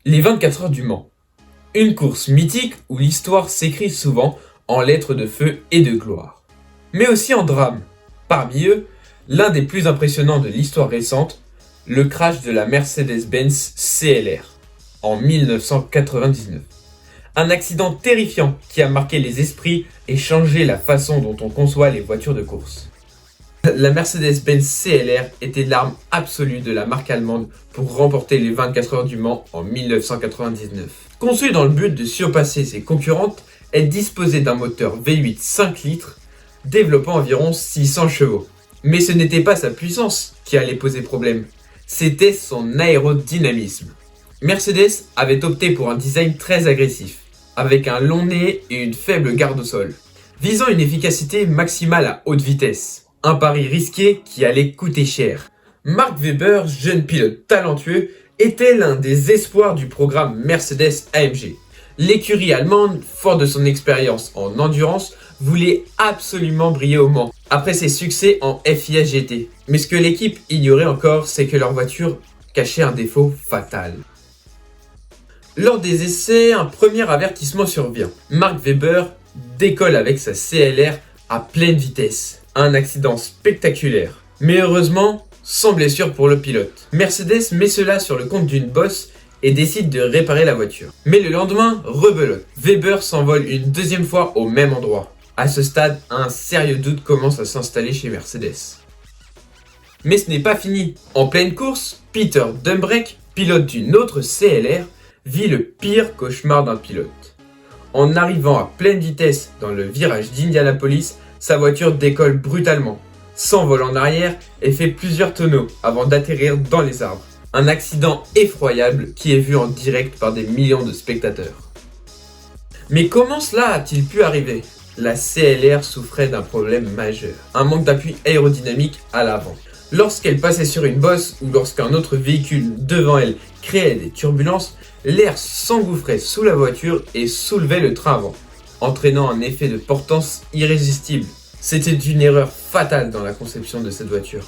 Les 24 heures du Mans. Une course mythique où l'histoire s'écrit souvent en lettres de feu et de gloire. Mais aussi en drame. Parmi eux, l'un des plus impressionnants de l'histoire récente, le crash de la Mercedes-Benz CLR en 1999. Un accident terrifiant qui a marqué les esprits et changé la façon dont on conçoit les voitures de course. La Mercedes-Benz CLR était l'arme absolue de la marque allemande pour remporter les 24 heures du Mans en 1999. Conçue dans le but de surpasser ses concurrentes, elle disposait d'un moteur V8 5 litres développant environ 600 chevaux. Mais ce n'était pas sa puissance qui allait poser problème, c'était son aérodynamisme. Mercedes avait opté pour un design très agressif, avec un long nez et une faible garde au sol, visant une efficacité maximale à haute vitesse. Un pari risqué qui allait coûter cher. Mark Webber, jeune pilote talentueux, était l'un des espoirs du programme Mercedes AMG. L'écurie allemande, forte de son expérience en endurance, voulait absolument briller au Mans, après ses succès en FIA GT. Mais ce que l'équipe ignorait encore, c'est que leur voiture cachait un défaut fatal. Lors des essais, un premier avertissement survient. Mark Webber décolle avec sa CLR à pleine vitesse. Un accident spectaculaire. Mais heureusement, sans blessure pour le pilote. Mercedes met cela sur le compte d'une bosse et décide de réparer la voiture. Mais le lendemain, rebelote. Webber s'envole une deuxième fois au même endroit. À ce stade, un sérieux doute commence à s'installer chez Mercedes. Mais ce n'est pas fini. En pleine course, Peter Dumbreck, pilote d'une autre CLR, vit le pire cauchemar d'un pilote. En arrivant à pleine vitesse dans le virage d'Indianapolis, sa voiture décolle brutalement, s'envole en arrière et fait plusieurs tonneaux avant d'atterrir dans les arbres. Un accident effroyable qui est vu en direct par des millions de spectateurs. Mais comment cela a-t-il pu arriver ? La CLR souffrait d'un problème majeur, un manque d'appui aérodynamique à l'avant. Lorsqu'elle passait sur une bosse ou lorsqu'un autre véhicule devant elle créait des turbulences, l'air s'engouffrait sous la voiture et soulevait le train avant, entraînant un effet de portance irrésistible. C'était une erreur fatale dans la conception de cette voiture.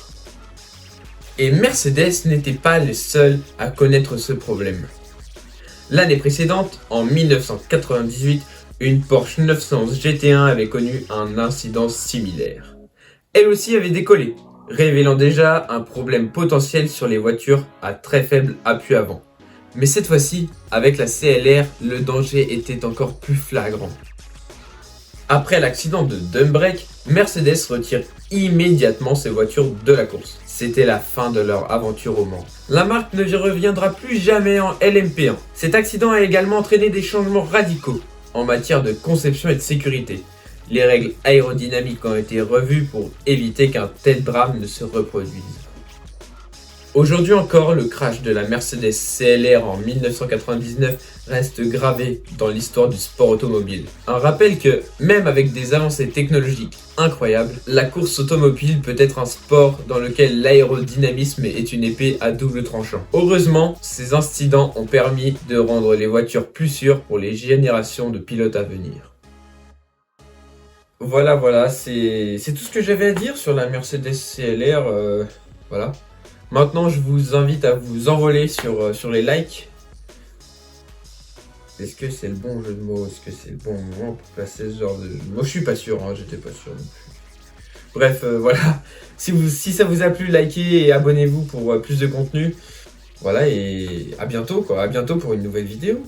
Et Mercedes n'était pas les seuls à connaître ce problème. L'année précédente, en 1998, une Porsche 911 GT1 avait connu un incident similaire. Elle aussi avait décollé, révélant déjà un problème potentiel sur les voitures à très faible appui avant. Mais cette fois-ci, avec la CLR, le danger était encore plus flagrant. Après l'accident de Dumbreck, Mercedes retire immédiatement ses voitures de la course. C'était la fin de leur aventure au Mans. La marque ne reviendra plus jamais en LMP1. Cet accident a également entraîné des changements radicaux en matière de conception et de sécurité. Les règles aérodynamiques ont été revues pour éviter qu'un tel drame ne se reproduise. Aujourd'hui encore, le crash de la Mercedes CLR en 1999 reste gravé dans l'histoire du sport automobile. Un rappel que, même avec des avancées technologiques incroyables, la course automobile peut être un sport dans lequel l'aérodynamisme est une épée à double tranchant. Heureusement, ces incidents ont permis de rendre les voitures plus sûres pour les générations de pilotes à venir. Voilà, c'est tout ce que j'avais à dire sur la Mercedes CLR. Voilà. Maintenant, je vous invite à vous envoler sur les likes. Est-ce que c'est le bon jeu de mots ? Est-ce que c'est le bon moment pour placer ce genre de jeu de mots ? Je suis pas sûr, j'étais pas sûr non plus. Bref, voilà. Si ça vous a plu, likez et abonnez-vous pour plus de contenu. Voilà, et à bientôt pour une nouvelle vidéo.